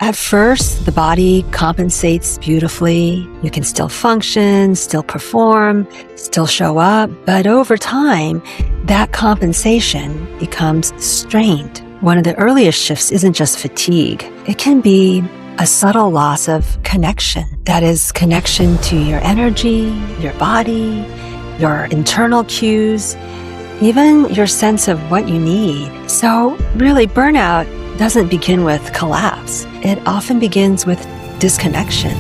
At first, the body compensates beautifully. You can still function, still perform, still show up. But over time, that compensation becomes strained. One of the earliest shifts isn't just fatigue. It can be a subtle loss of connection. That is, connection to your energy, your body, your internal cues, even your sense of what you need. So really, burnout doesn't begin with collapse. It often begins with disconnection.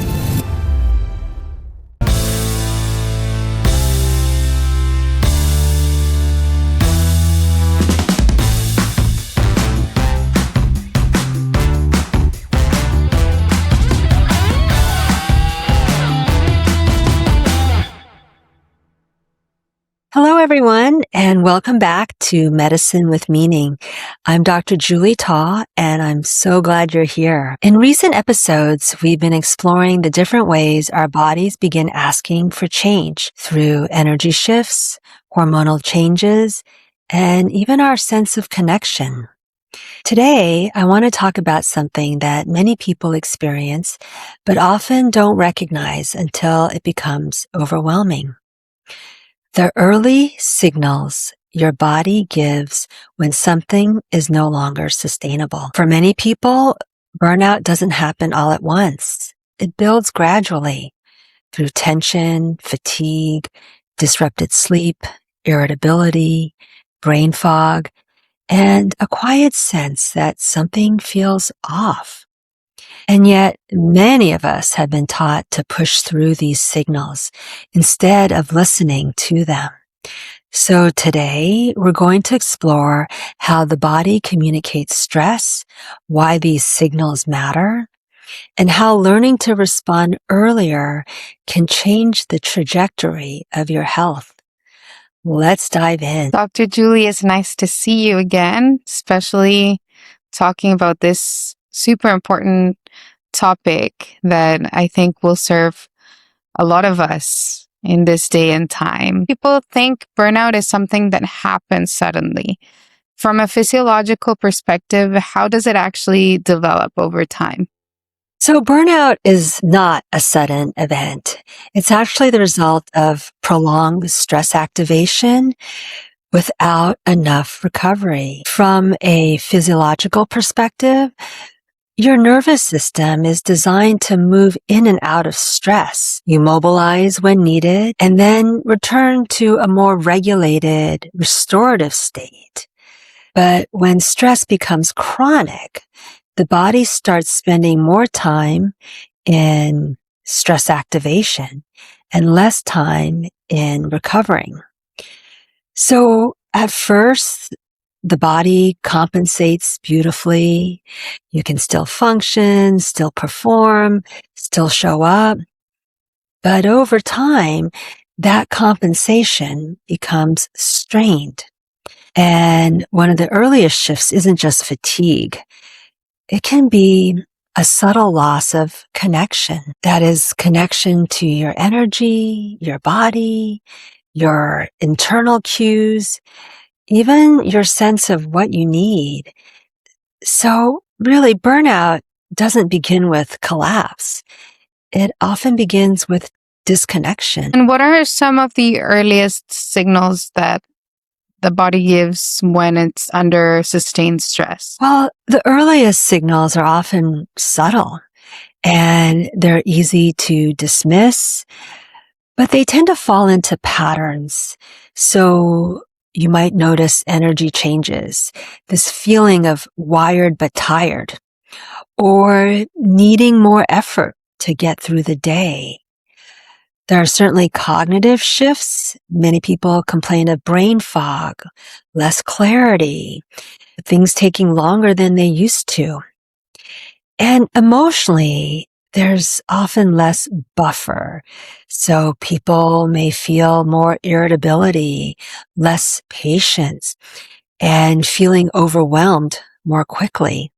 Hello, everyone, and welcome back to Medicine with Meaning. I'm Dr. Julie Taw, and I'm so glad you're here. In recent episodes, we've been exploring the different ways our bodies begin asking for change through energy shifts, hormonal changes, and even our sense of connection. Today, I want to talk about something that many people experience, but often don't recognize until it becomes overwhelming. The early signals your body gives when something is no longer sustainable. For many people, burnout doesn't happen all at once. It builds gradually through tension, fatigue, disrupted sleep, irritability, brain fog, and a quiet sense that something feels off. And yet, many of us have been taught to push through these signals instead of listening to them. So today, we're going to explore how the body communicates stress, why these signals matter, and how learning to respond earlier can change the trajectory of your health. Let's dive in. Dr. Julie, it's nice to see you again, especially talking about this super important topic that I think will serve a lot of us in this day and time. People think burnout is something that happens suddenly. From a physiological perspective, how does it actually develop over time? So burnout is not a sudden event. It's actually the result of prolonged stress activation without enough recovery. From a physiological perspective, your nervous system is designed to move in and out of stress. You mobilize when needed and then return to a more regulated, restorative state. But when stress becomes chronic, the body starts spending more time in stress activation and less time in recovering. So at first, the body compensates beautifully. You can still function, still perform, still show up. But over time, that compensation becomes strained. And one of the earliest shifts isn't just fatigue. It can be a subtle loss of connection. That is, connection to your energy, your body, your internal cues, even your sense of what you need. So really, burnout doesn't begin with collapse. It often begins with disconnection. And what are some of the earliest signals that the body gives when it's under sustained stress? Well, the earliest signals are often subtle and they're easy to dismiss, but they tend to fall into patterns. So you might notice energy changes, this feeling of wired but tired, or needing more effort to get through the day. There are certainly cognitive shifts. Many people complain of brain fog, less clarity, things taking longer than they used to. And emotionally, there's often less buffer. So people may feel more irritability, less patience, and feeling overwhelmed more quickly.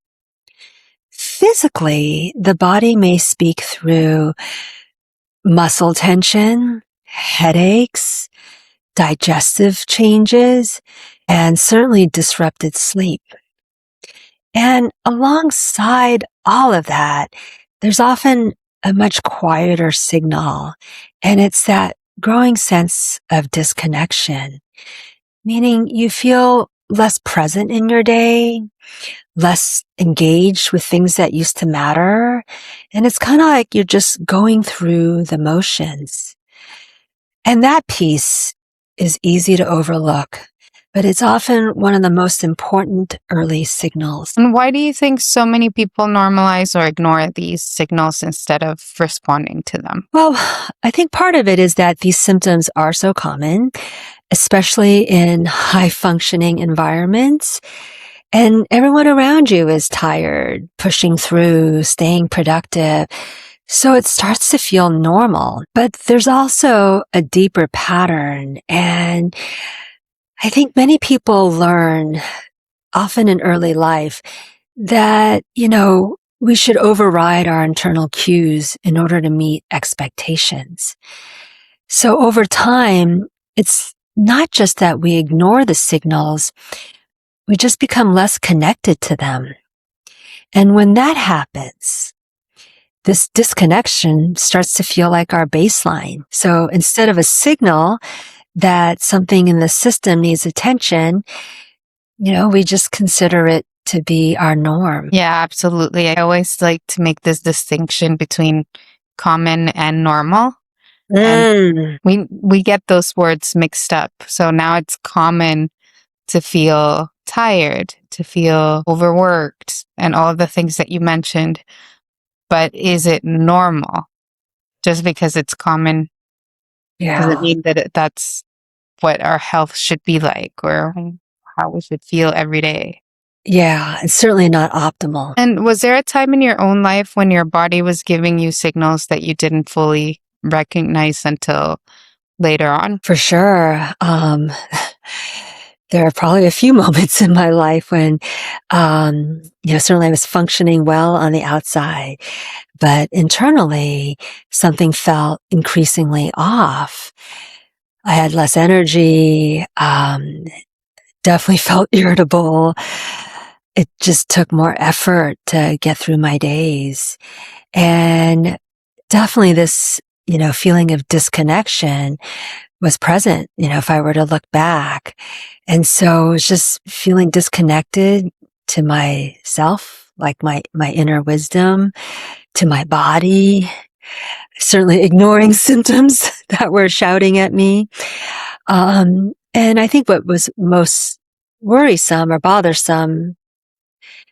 Physically, the body may speak through muscle tension, headaches, digestive changes, and certainly disrupted sleep. And alongside all of that, there's often a much quieter signal, and it's that growing sense of disconnection, meaning you feel less present in your day, less engaged with things that used to matter. And it's kind of like you're just going through the motions. And that piece is easy to overlook, but it's often one of the most important early signals. And why do you think so many people normalize or ignore these signals instead of responding to them? Well, I think part of it is that these symptoms are so common, especially in high functioning environments. And everyone around you is tired, pushing through, staying productive. So it starts to feel normal, but there's also a deeper pattern. And I think many people learn, often in early life, that, we should override our internal cues in order to meet expectations. So over time, it's not just that we ignore the signals, we just become less connected to them. And when that happens, this disconnection starts to feel like our baseline. So instead of a signal that something in the system needs attention, we just consider it to be our norm. Yeah, absolutely. I always like to make this distinction between common and normal. And we get those words mixed up. So now it's common to feel tired, to feel overworked, and all of the things that you mentioned. But is it normal? Just because it's common doesn't mean that that's what our health should be like or how we should feel every day. Yeah, it's certainly not optimal. And was there a time in your own life when your body was giving you signals that you didn't fully recognize until later on? For sure. There are probably a few moments in my life when, certainly I was functioning well on the outside, but internally something felt increasingly off. I had less energy, definitely felt irritable. It just took more effort to get through my days. And definitely this, feeling of disconnection was present, if I were to look back. And so it was just feeling disconnected to myself, like my inner wisdom, to my body, certainly ignoring symptoms that were shouting at me. And I think what was most worrisome or bothersome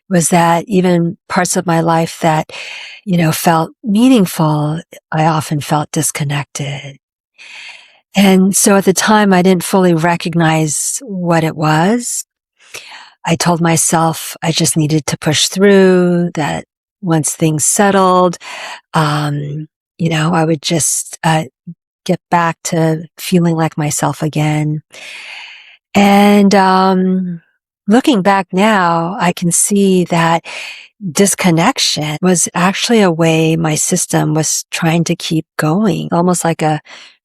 was that even parts of my life that, felt meaningful, I often felt disconnected. And so at the time, I didn't fully recognize what it was. I told myself I just needed to push through, that once things settled, I would just get back to feeling like myself again. And looking back now, I can see that disconnection was actually a way my system was trying to keep going, almost like a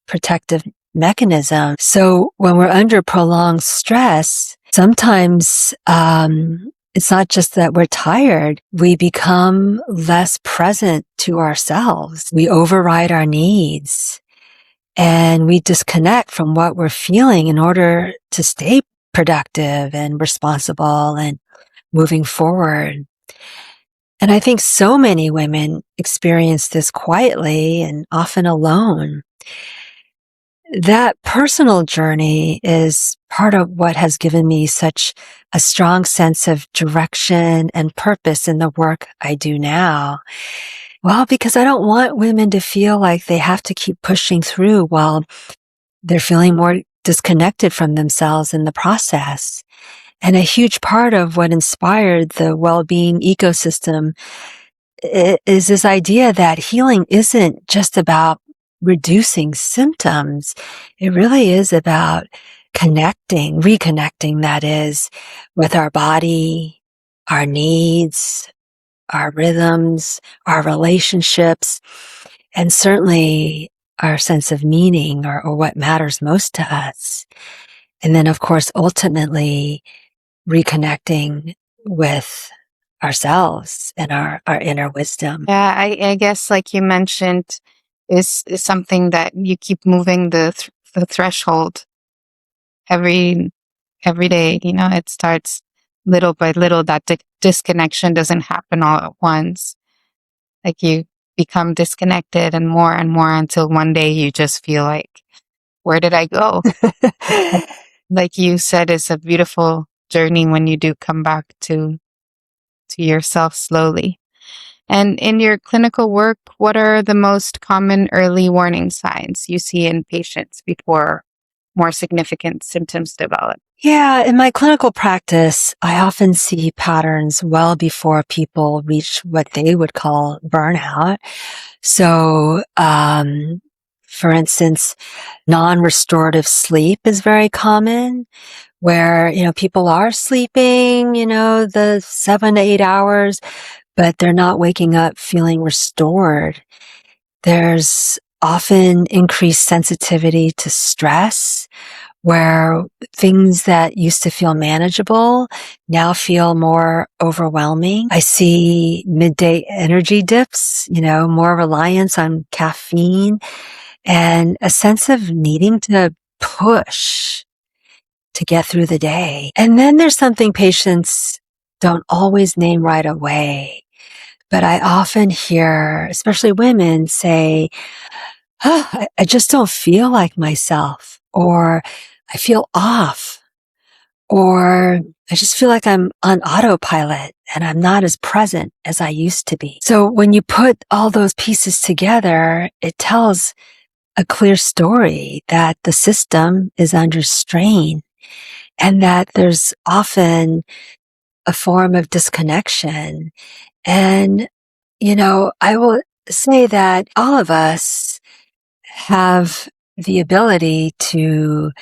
protective mechanism. So when we're under prolonged stress, sometimes it's not just that we're tired. We become less present to ourselves. We override our needs and we disconnect from what we're feeling in order to stay productive and responsible and moving forward. And I think so many women experience this quietly and often alone. That personal journey is part of what has given me such a strong sense of direction and purpose in the work I do now. Well, because I don't want women to feel like they have to keep pushing through while they're feeling more disconnected from themselves in the process. And a huge part of what inspired the well-being ecosystem is this idea that healing isn't just about reducing symptoms. It really is about reconnecting, that is, with our body, our needs, our rhythms, our relationships, and certainly our sense of meaning or what matters most to us. And then, of course, ultimately reconnecting with ourselves and our inner wisdom. Yeah, I guess like you mentioned, is something that you keep moving the threshold every every day. You know, it starts little by little. That disconnection doesn't happen all at once. Like you become disconnected and more until one day you just feel like, where did I go? Like like you said, it's a beautiful journey when you do come back to yourself slowly. And in your clinical work, what are the most common early warning signs you see in patients before more significant symptoms develop? Yeah, in my clinical practice, I often see patterns well before people reach what they would call burnout. So, for instance, non-restorative sleep is very common where, people are sleeping, the 7 to 8 hours, but they're not waking up feeling restored. There's often increased sensitivity to stress where things that used to feel manageable now feel more overwhelming. I see midday energy dips, more reliance on caffeine and a sense of needing to push to get through the day. And then there's something patients don't always name right away. But I often hear, especially women, say, oh, I just don't feel like myself, or I feel off, or I just feel like I'm on autopilot and I'm not as present as I used to be. So when you put all those pieces together, it tells a clear story that the system is under strain and that there's often a form of disconnection. And, I will say that all of us have the ability to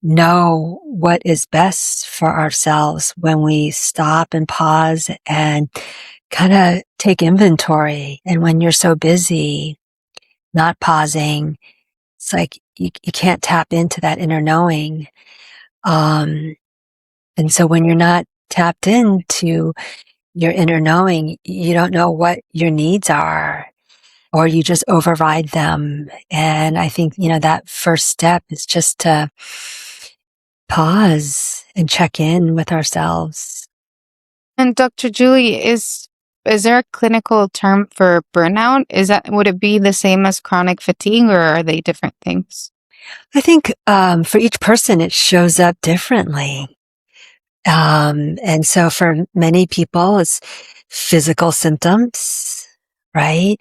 know what is best for ourselves when we stop and pause and kind of take inventory. And when you're so busy, not pausing, it's like you can't tap into that inner knowing. Um, and so when you're not tapped into your inner knowing, you don't know what your needs are, or you just override them. And I think, that first step is just to pause and check in with ourselves. And Dr. Julie, is there a clinical term for burnout? Would it be the same as chronic fatigue or are they different things? I think for each person, it shows up differently. And so for many people, it's physical symptoms, right?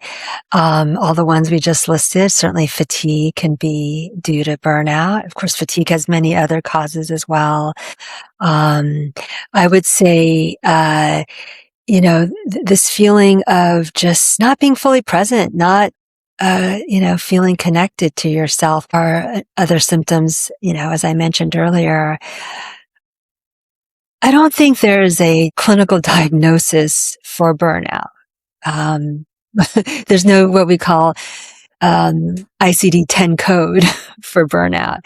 All the ones we just listed, certainly fatigue can be due to burnout. Of course, fatigue has many other causes as well. I would say, this feeling of just not being fully present, not, feeling connected to yourself are other symptoms, as I mentioned earlier. I don't think there is a clinical diagnosis for burnout. Um, there's no what we call ICD-10 code for burnout.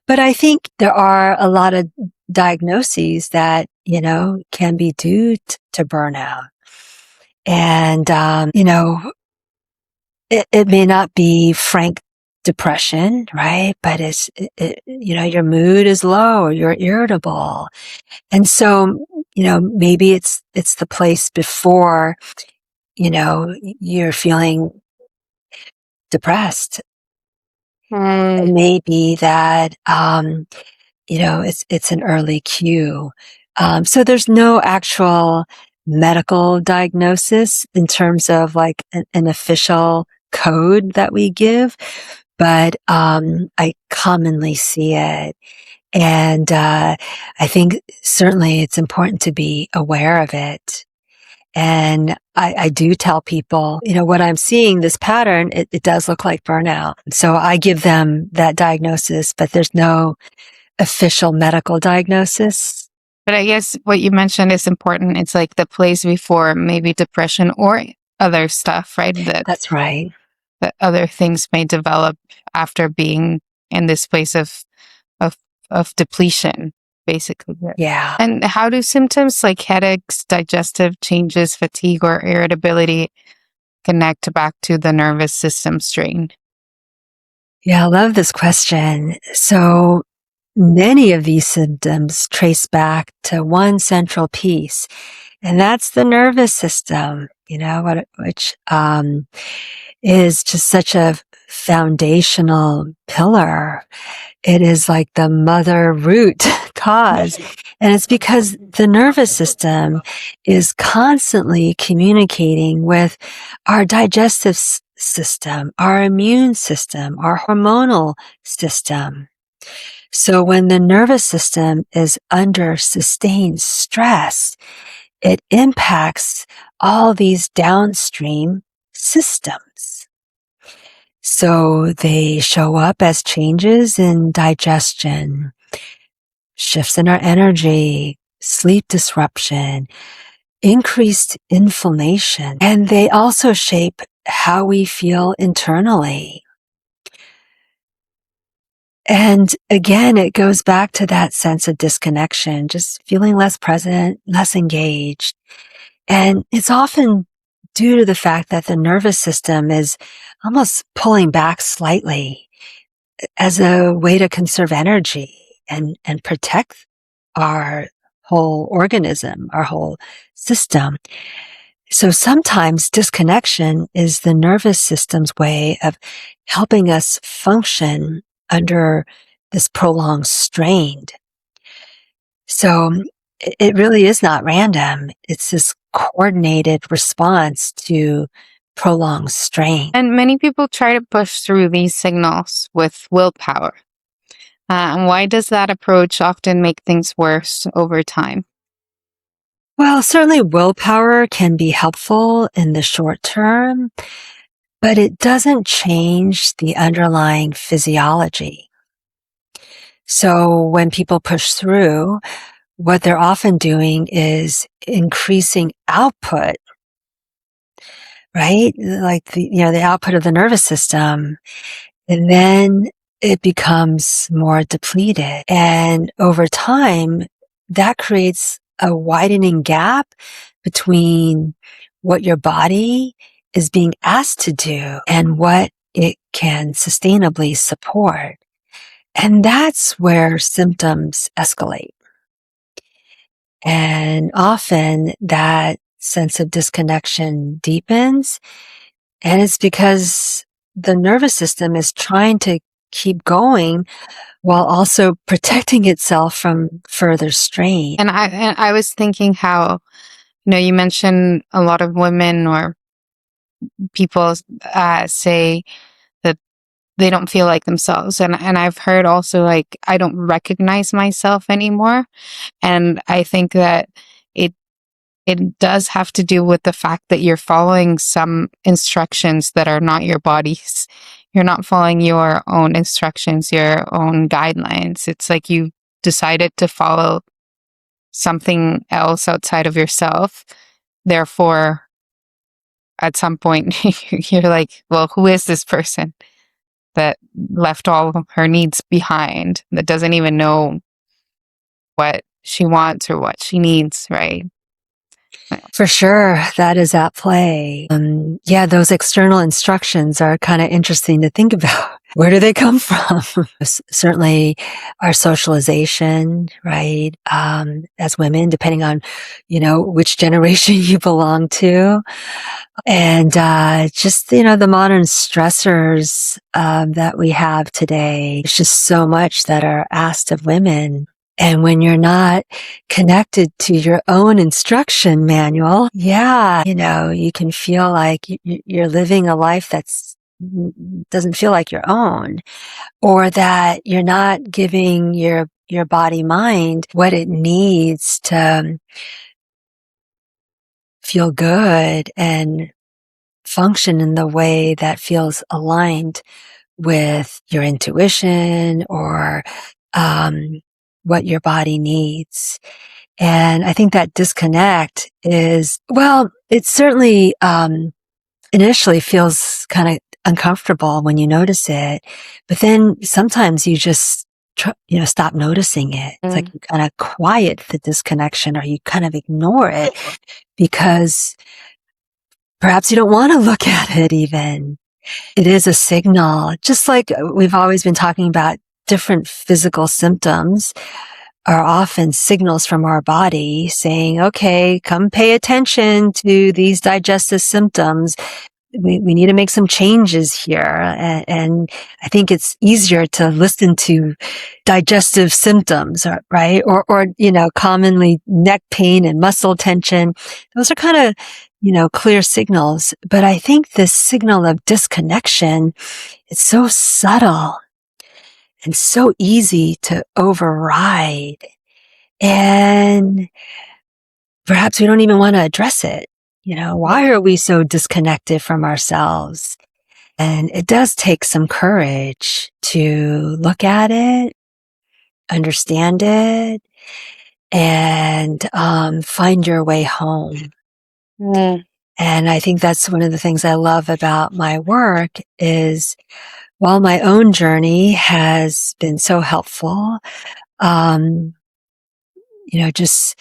But I think there are a lot of diagnoses that, can be due to burnout. And, it may not be frank depression, right? But your mood is low or you're irritable. And so, maybe it's the place before, you're feeling depressed. It Hmm. may be that, it's an early cue. So there's no actual medical diagnosis in terms of like an official code that we give, but, I commonly see it. And, I think certainly it's important to be aware of it. And I do tell people, what I'm seeing, this pattern, it does look like burnout. So I give them that diagnosis, but there's no official medical diagnosis. But I guess what you mentioned is important. It's like the place before maybe depression or other stuff, right? That's right. That other things may develop after being in this place of of depletion. basically. Yeah. And how do symptoms like headaches, digestive changes, fatigue, or irritability connect back to the nervous system strain? Yeah, I love this question. So many of these symptoms trace back to one central piece, and that's the nervous system, which is just such a foundational pillar. It is like the mother root cause. And it's because the nervous system is constantly communicating with our digestive system, our immune system, our hormonal system. So when the nervous system is under sustained stress, it impacts all these downstream systems. So they show up as changes in digestion, shifts in our energy, sleep disruption, increased inflammation, and they also shape how we feel internally. And again, it goes back to that sense of disconnection, just feeling less present, less engaged. And it's often due to the fact that the nervous system is almost pulling back slightly as a way to conserve energy and protect our whole organism, our whole system. So sometimes disconnection is the nervous system's way of helping us function under this prolonged strain. So it really is not random. It's this coordinated response to prolonged strain. And many people try to push through these signals with willpower. And why does that approach often make things worse over time? Well, certainly willpower can be helpful in the short term, but it doesn't change the underlying physiology. So when people push through, what they're often doing is increasing output, right? Like the output of the nervous system. And then it becomes more depleted. And over time, that creates a widening gap between what your body is being asked to do and what it can sustainably support. And that's where symptoms escalate. And often that sense of disconnection deepens. And it's because the nervous system is trying to keep going while also protecting itself from further strain. And I was thinking how, you mentioned a lot of women or people say that they don't feel like themselves. And I've heard also like, I don't recognize myself anymore. And I think that it does have to do with the fact that you're following some instructions that are not your body's. You're not following your own instructions, your own guidelines. It's like you decided to follow something else outside of yourself. Therefore, at some point, you're like, well, who is this person that left all of her needs behind, that doesn't even know what she wants or what she needs, right? For sure, that is at play. Yeah, those external instructions are kind of interesting to think about. Where do they come from? Certainly our socialization, right? As women, depending on, which generation you belong to. And, just, the modern stressors, that we have today. It's just so much that are asked of women. And when you're not connected to your own instruction manual, you can feel like you're living a life doesn't feel like your own, or that you're not giving your body mind what it needs to feel good and function in the way that feels aligned with your intuition or what your body needs. And I think that disconnect it certainly initially feels kind of uncomfortable when you notice it, but then sometimes you just stop noticing it. It's like Mm. you kind of quiet the disconnection, or you kind of ignore it because perhaps you don't want to look at it even. It is a signal, just like we've always been talking about. Different physical symptoms are often signals from our body saying, okay, come pay attention to these digestive symptoms. We need to make some changes here. And I think it's easier to listen to digestive symptoms, right? Or, commonly neck pain and muscle tension. Those are kind of, clear signals. But I think this signal of disconnection, it's so subtle and so easy to override. And perhaps we don't even want to address it. Why are we so disconnected from ourselves? And it does take some courage to look at it, understand it, and find your way home. Mm. And I think that's one of the things I love about my work is, while my own journey has been so helpful, just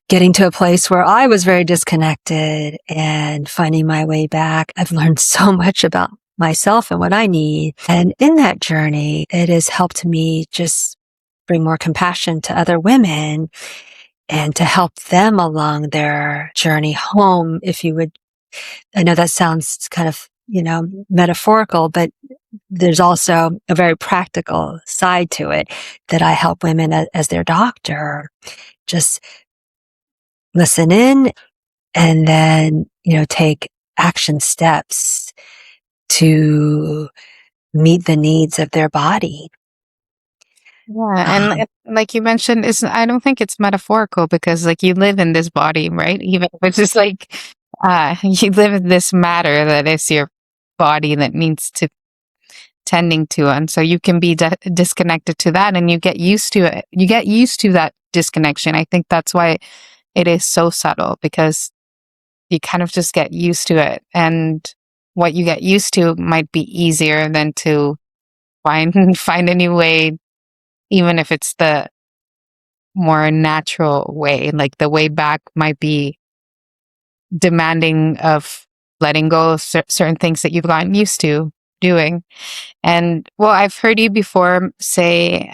getting to a place where I was very disconnected and finding my way back, I've learned so much about myself and what I need. And in that journey, it has helped me just bring more compassion to other women and to help them along their journey home. If you would, I know that sounds kind of, metaphorical, but there's also a very practical side to it that I help women as their doctor. Just listen in and then, take action steps to meet the needs of their body. Yeah, and Um, like you mentioned, I don't think it's metaphorical because like you live in this body, right? Even if it's just like you live in this matter that is your body that needs to tending to, and so you can be disconnected to that, and you get used to it. You get used to that disconnection. I think that's why it is so subtle because you kind of just get used to it, and what you get used to might be easier than to find a new way, even if it's the more natural way. Like the way back might be demanding of letting go of certain things that you've gotten used to doing. And well, I've heard you before say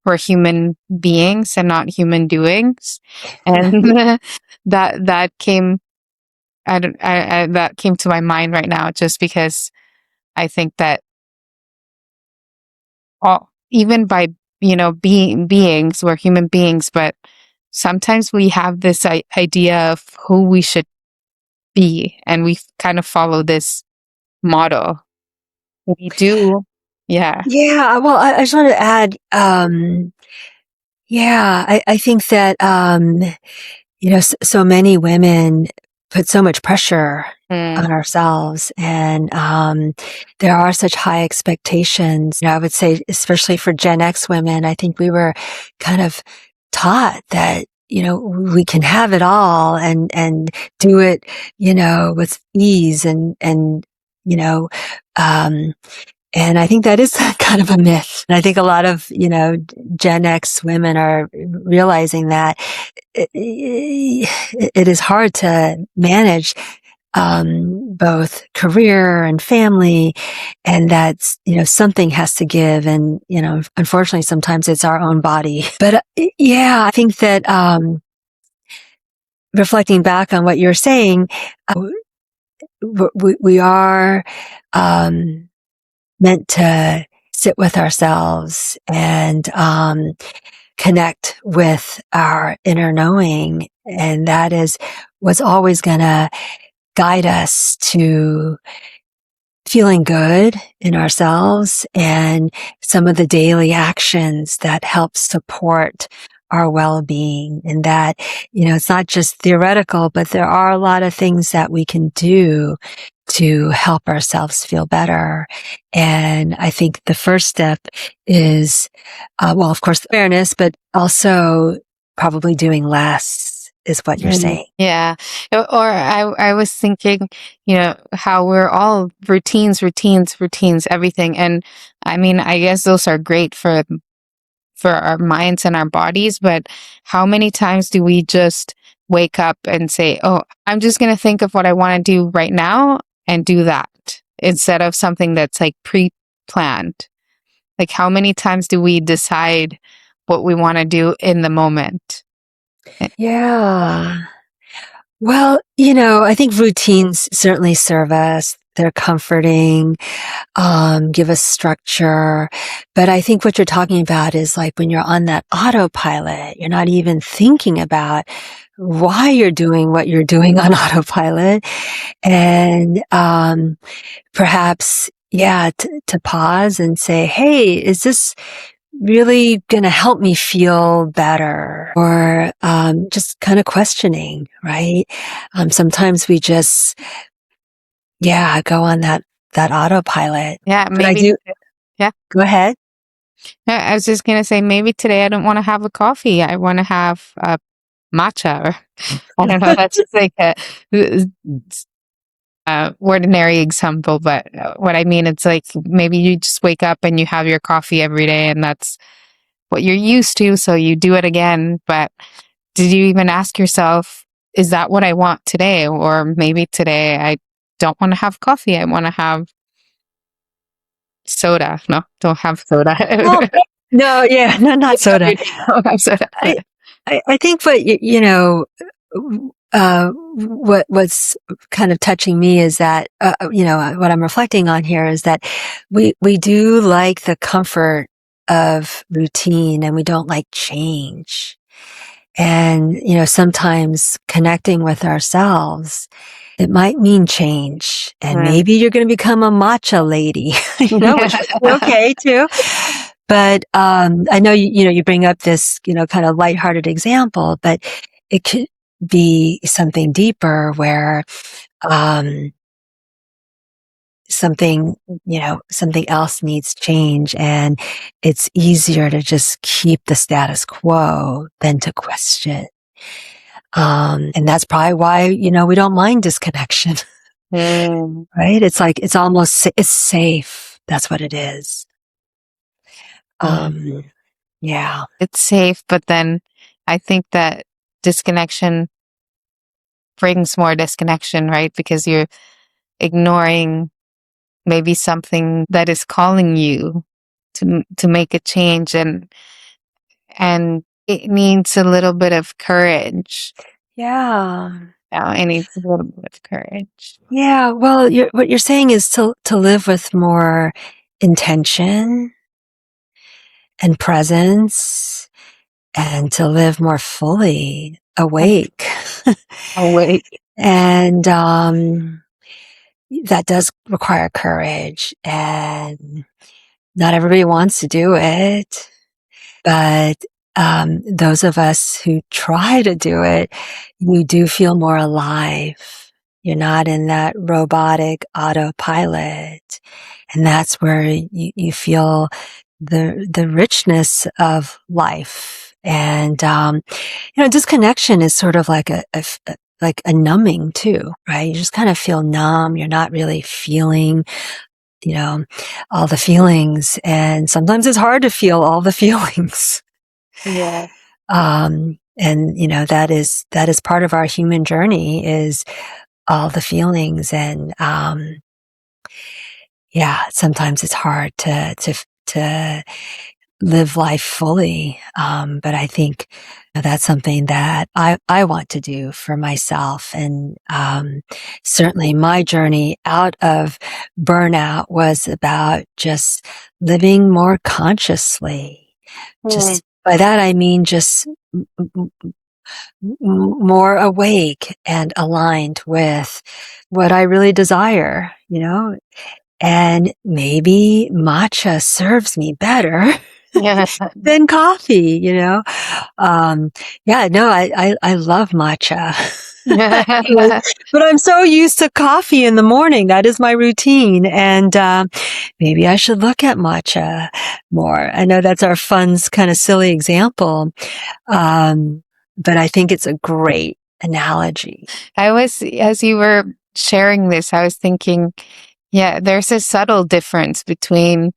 we're human beings and not human doings, and that came. That came to my mind right now just because I think that even by being beings, we're human beings, but sometimes we have this idea of who we should be, and we kind of follow this model. We do, yeah. yeah, well, I just wanted to add, yeah, I think that, so many women put so much pressure Mm. on ourselves, and there are such high expectations. I would say, especially for Gen X women, I think we were kind of taught that we can have it all and do it with ease and you know um, and I think that is kind of a myth. And I think a lot of, Gen X women are realizing that it is hard to manage both career and family, and that's, something has to give. And, unfortunately, sometimes it's our own body. But yeah, I think that reflecting back on what you're saying, we are meant to sit with ourselves and connect with our inner knowing. And that is what's always going to guide us to feeling good in ourselves and some of the daily actions that help support our well-being. And that, it's not just theoretical, but there are a lot of things that we can do to help ourselves feel better. And I think the first step is, well, of course, awareness, but also probably doing less is what you're saying. Yeah. Or I was thinking, how we're all routines, everything. And I mean, I guess those are great for for our minds and our bodies, but how many times do we just wake up and say, oh, I'm just going to think of what I want to do right now and do that instead of something that's like pre-planned? Like, how many times do we decide what we want to do in the moment? Yeah. Well, I think routines certainly serve us. They're comforting, give us structure. But I think what you're talking about is like when you're on that autopilot, you're not even thinking about why you're doing what you're doing on autopilot. And, perhaps, yeah, to pause and say, hey, is this really going to help me feel better? Or just kind of questioning, right? Sometimes we just, yeah, go on that autopilot. Yeah, But I maybe. do, Yeah. go ahead. I was just going to say, maybe today I don't want to have a coffee. I want to have a matcha, or I don't know. That's just like a ordinary example, but what I mean, it's like maybe you just wake up and you have your coffee every day, and that's what you're used to, so you do it again. But did you even ask yourself, is that what I want today? Or maybe today I don't want to have coffee. I want to have soda. No, don't have soda. Well, no, yeah, no, not soda. Don't have soda. I think what what's kind of touching me is that what I'm reflecting on here is that we do like the comfort of routine and we don't like change. And sometimes connecting with ourselves, it might mean change, and maybe you're going to become a matcha lady, which is okay too. But I know you bring up this kind of lighthearted example, but it could be something deeper where something something else needs change, and it's easier to just keep the status quo than to question. And that's probably why we don't mind disconnection. Right? It's like it's safe. That's what it is. Yeah. It's safe, but then I think that disconnection brings more disconnection, right? Because you're ignoring maybe something that is calling you to make a change, and it needs a little bit of courage. Yeah. Yeah, it needs a little bit of courage. Yeah. Well, what you're saying is to live with more intention and presence, and to live more fully awake. Oh wait. And that does require courage, and not everybody wants to do it. But those of us who try to do it, you do feel more alive. You're not in that robotic autopilot. And that's where you feel the richness of life. And, disconnection is sort of like like a numbing too, right? You just kind of feel numb. You're not really feeling all the feelings. And sometimes it's hard to feel all the feelings. Yeah. And that is part of our human journey, is all the feelings. And, yeah, sometimes it's hard to live life fully. But I think that's something that I want to do for myself. And, certainly my journey out of burnout was about just living more consciously. Just by that, I mean, just more awake and aligned with what I really desire, and maybe matcha serves me better Yeah. than coffee, yeah, no, I love matcha. But I'm so used to coffee in the morning. That is my routine. And, maybe I should look at matcha more. I know that's our fun, kind of silly example. But I think it's a great analogy. As you were sharing this, I was thinking, yeah, there's a subtle difference between,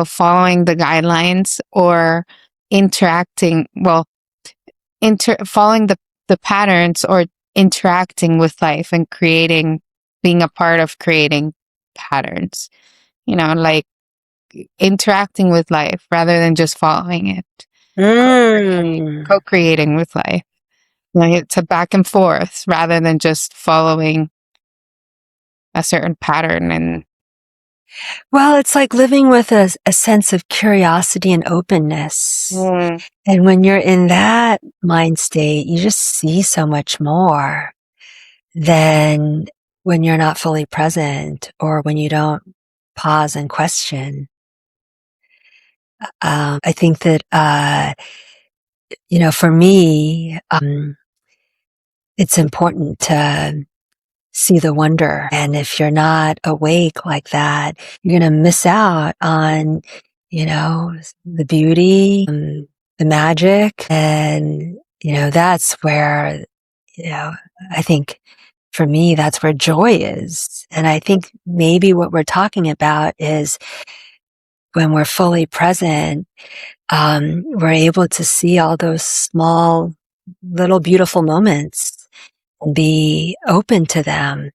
following the guidelines or interacting, following the patterns or interacting with life and being a part of creating patterns, like interacting with life rather than just following it, Mm. co-creating with life. Like it's a back and forth rather than just following a certain pattern. And Well, it's like living with a sense of curiosity and openness. And when you're in that mind state, you just see so much more than when you're not fully present or when you don't pause and question. I think that, for me, it's important to see the wonder. And if you're not awake like that, you're going to miss out on, the beauty, the magic. And, that's where, I think for me, that's where joy is. And I think maybe what we're talking about is when we're fully present, we're able to see all those small, little beautiful moments and be open to them.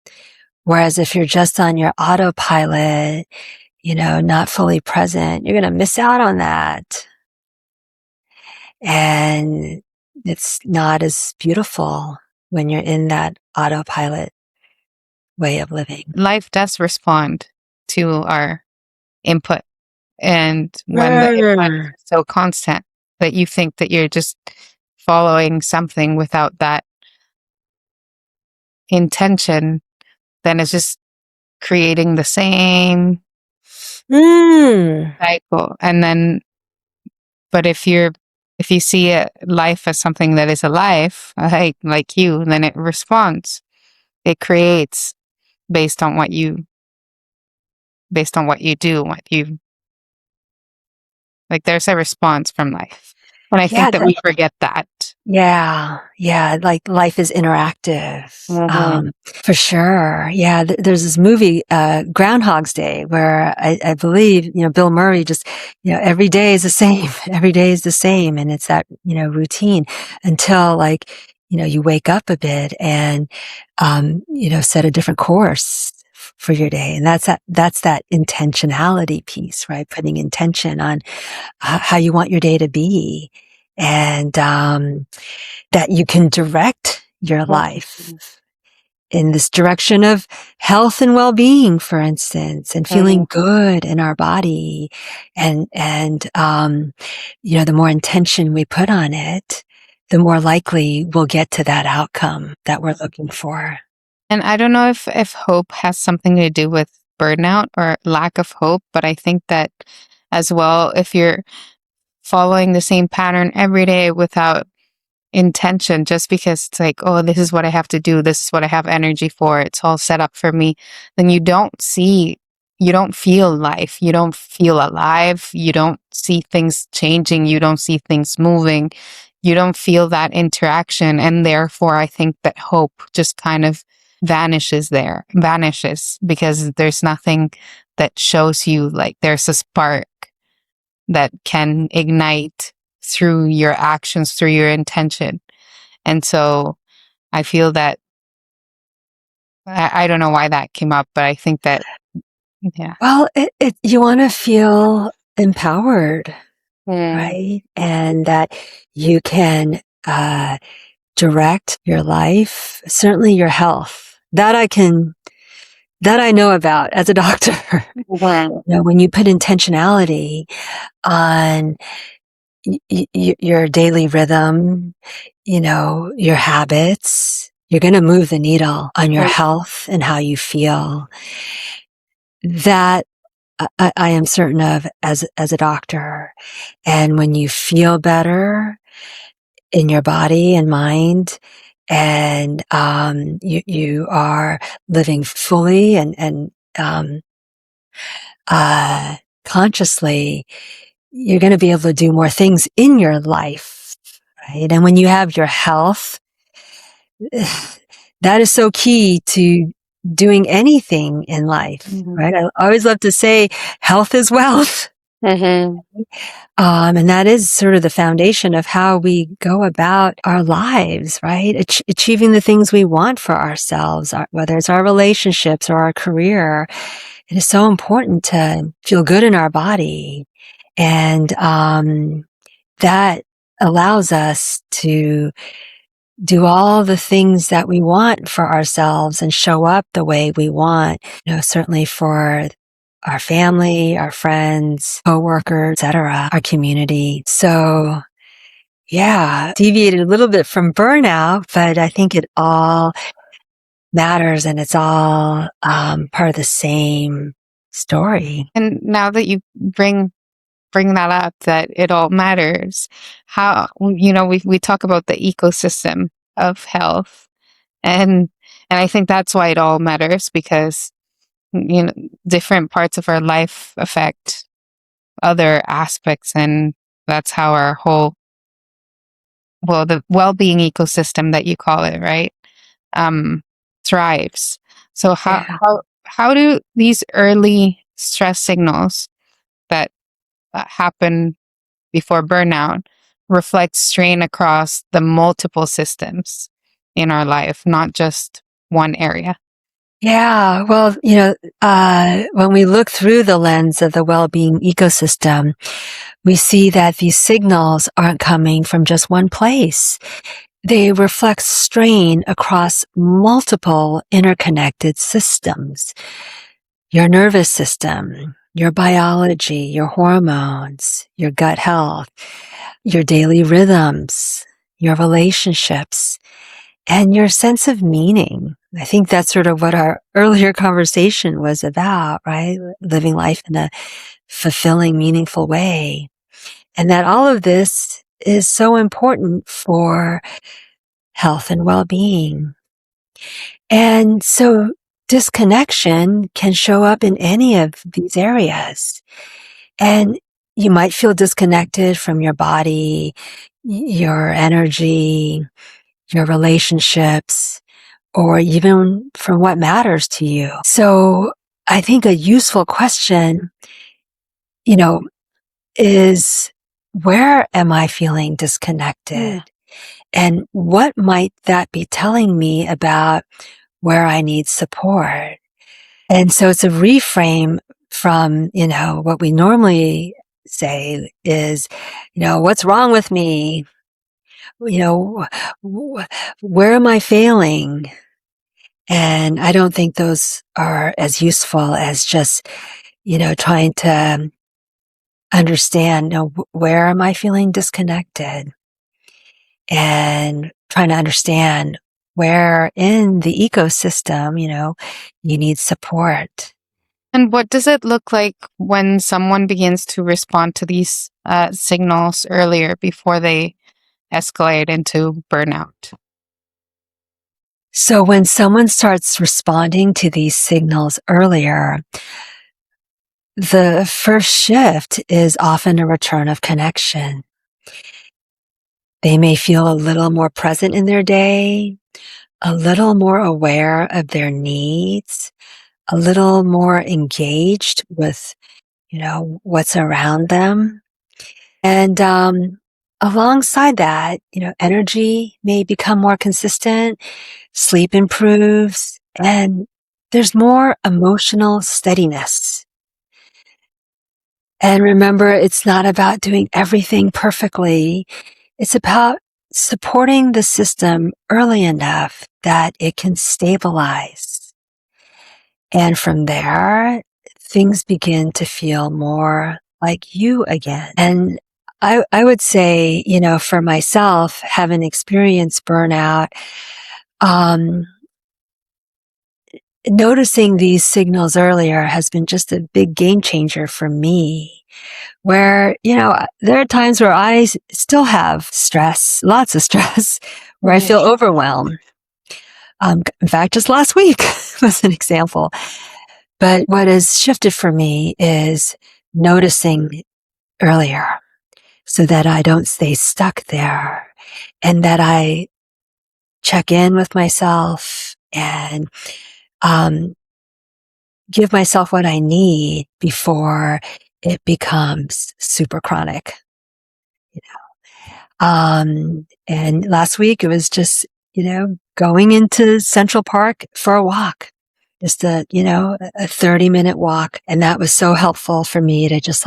Whereas if you're just on your autopilot, not fully present, you're going to miss out on that. And it's not as beautiful when you're in that autopilot way of living. life does respond to our input. And when the input is so constant that you think that you're just following something without that intention, then it's just creating the same cycle. And then, but if you see life as something that is alive, like you, then it responds. It creates based on what you do, like there's a response from life. And I Yeah, think that we forget that. yeah, like life is interactive. For sure. Yeah, there's this movie, Groundhog's Day, where I believe, Bill Murray just, every day is the same. Every day is the same. And it's that, routine until like, you wake up a bit and, set a different course for your day. And that's that intentionality piece, right? Putting intention on how you want your day to be. And, that you can direct your life in this direction of health and well-being, for instance, and feeling good in our body. And, the more intention we put on it, the more likely we'll get to that outcome that we're looking for. And I don't know if hope has something to do with burnout or lack of hope, but I think that as well, if you're following the same pattern every day without intention, just because it's like, oh, this is what I have to do, this is what I have energy for, it's all set up for me, then you don't feel life, you don't feel alive, you don't see things changing, you don't see things moving, you don't feel that interaction. And therefore, I think that hope just kind of vanishes because there's nothing that shows you like there's a spark that can ignite through your actions, through your intention. And so I feel that I don't know why that came up, but I think that, yeah. Well, you want to feel empowered, right? And that you can, direct your life, certainly your health. That I know about as a doctor. When you put intentionality on your daily rhythm, your habits, you're going to move the needle on your health and how you feel. That I am certain of as a doctor. And when you feel better in your body and mind, and you are living fully and consciously, you're going to be able to do more things in your life, right? And when you have your health, that is so key to doing anything in life, right? I always love to say health is wealth. Mm-hmm. And that is sort of the foundation of how we go about our lives, right? Achieving the things we want for ourselves, whether it's our relationships or our career. It is so important to feel good in our body. And that allows us to do all the things that we want for ourselves and show up the way we want, certainly for our family, our friends, coworkers, etc., our community. So yeah, deviated a little bit from burnout, but I think it all matters and it's all part of the same story. And now that you bring that up, that it all matters, how, we talk about the ecosystem of health, and I think that's why it all matters, because you know different parts of our life affect other aspects, and that's how our whole, the well-being ecosystem that you call it, right, um thrives. So Yeah. how do these early stress signals that happen before burnout reflect strain across the multiple systems in our life, not just one area? Yeah. Well, when we look through the lens of the well-being ecosystem, we see that these signals aren't coming from just one place. They reflect strain across multiple interconnected systems. Your nervous system, your biology, your hormones, your gut health, your daily rhythms, your relationships, and your sense of meaning. I think that's sort of what our earlier conversation was about, right? Living life in a fulfilling, meaningful way. And that all of this is so important for health and well-being. And so disconnection can show up in any of these areas. And you might feel disconnected from your body, your energy, your relationships, or even from what matters to you. So I think a useful question, you know, is where am I feeling disconnected? And what might that be telling me about where I need support? And so it's a reframe from, what we normally say is, what's wrong with me? Where am I failing? And I don't think those are as useful as just, trying to understand, where am I feeling disconnected? And trying to understand where in the ecosystem, you need support. And what does it look like when someone begins to respond to these signals earlier before they escalate into burnout? So when someone starts responding to these signals earlier, the first shift is often a return of connection. They may feel a little more present in their day, a little more aware of their needs, a little more engaged with, what's around them. And alongside that, energy may become more consistent, sleep improves, and there's more emotional steadiness. And remember, it's not about doing everything perfectly. It's about supporting the system early enough that it can stabilize. And from there, things begin to feel more like you again. And I would say, for myself, having experienced burnout, um, noticing these signals earlier has been just a big game changer for me. Where, there are times where I still have stress, lots of stress, where I feel overwhelmed. In fact, just last week was an example. But what has shifted for me is noticing earlier so that I don't stay stuck there and that I check in with myself and um, give myself what I need before it becomes super chronic. And last week it was just, going into Central Park for a walk, just a 30-minute walk. And that was so helpful for me to just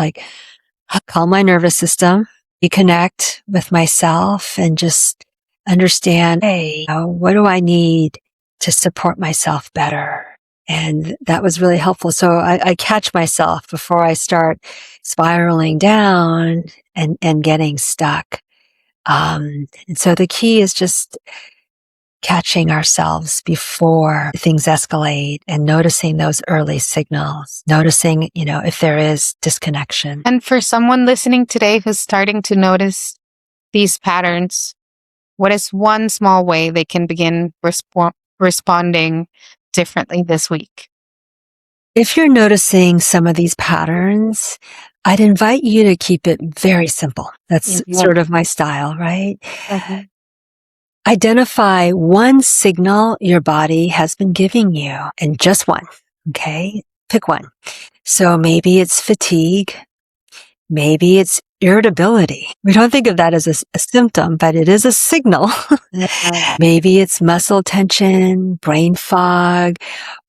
calm my nervous system, reconnect with myself and just understand, hey, what do I need to support myself better? And that was really helpful. So I catch myself before I start spiraling down and getting stuck. And so the key is just catching ourselves before things escalate and noticing those early signals, noticing, if there is disconnection. And for someone listening today who's starting to notice these patterns, what is one small way they can begin responding differently this week? If you're noticing some of these patterns, I'd invite you to keep it very simple. That's sort of my style, right? Mm-hmm. Identify one signal your body has been giving you, and just one, okay? Pick one. So maybe it's fatigue. Maybe it's irritability. We don't think of that as a symptom, but it is a signal. Maybe it's muscle tension, brain fog,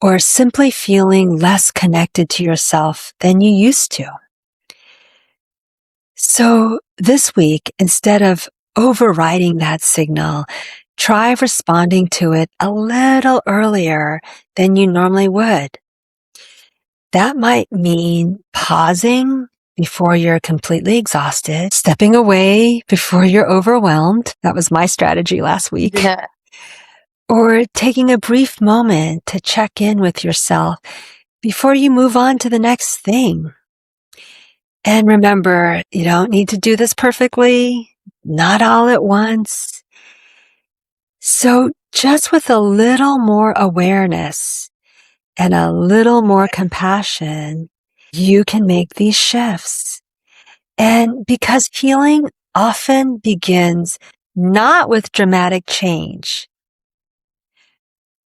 or simply feeling less connected to yourself than you used to. So this week, instead of overriding that signal, try responding to it a little earlier than you normally would. That might mean pausing before you're completely exhausted, stepping away before you're overwhelmed. That was my strategy last week. Yeah. Or taking a brief moment to check in with yourself before you move on to the next thing. And remember, you don't need to do this perfectly, not all at once. So just with a little more awareness and a little more compassion, you can make these shifts. And because healing often begins not with dramatic change,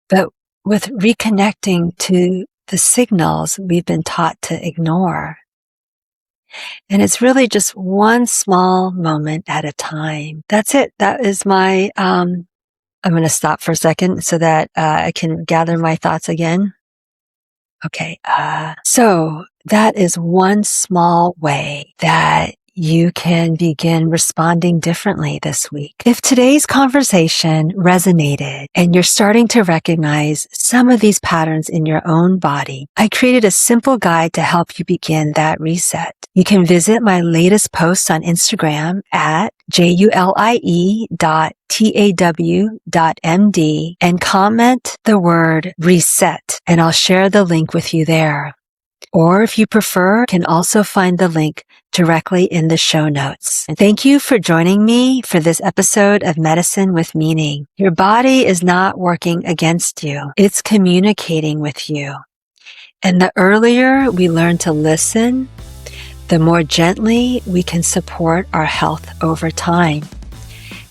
but with reconnecting to the signals we've been taught to ignore. And it's really just one small moment at a time. That's it. That is my, I'm going to stop for a second so that I can gather my thoughts again. Okay. So that is one small way that you can begin responding differently this week. If today's conversation resonated and you're starting to recognize some of these patterns in your own body, I created a simple guide to help you begin that reset. You can visit my latest posts on Instagram at julie.taw.md and comment the word reset, and I'll share the link with you there. Or if you prefer, you can also find the link directly in the show notes. And thank you for joining me for this episode of Medicine with Meaning. Your body is not working against you. It's communicating with you. And the earlier we learn to listen, the more gently we can support our health over time.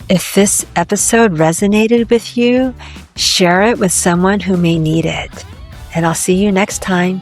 If this episode resonated with you, share it with someone who may need it. And I'll see you next time.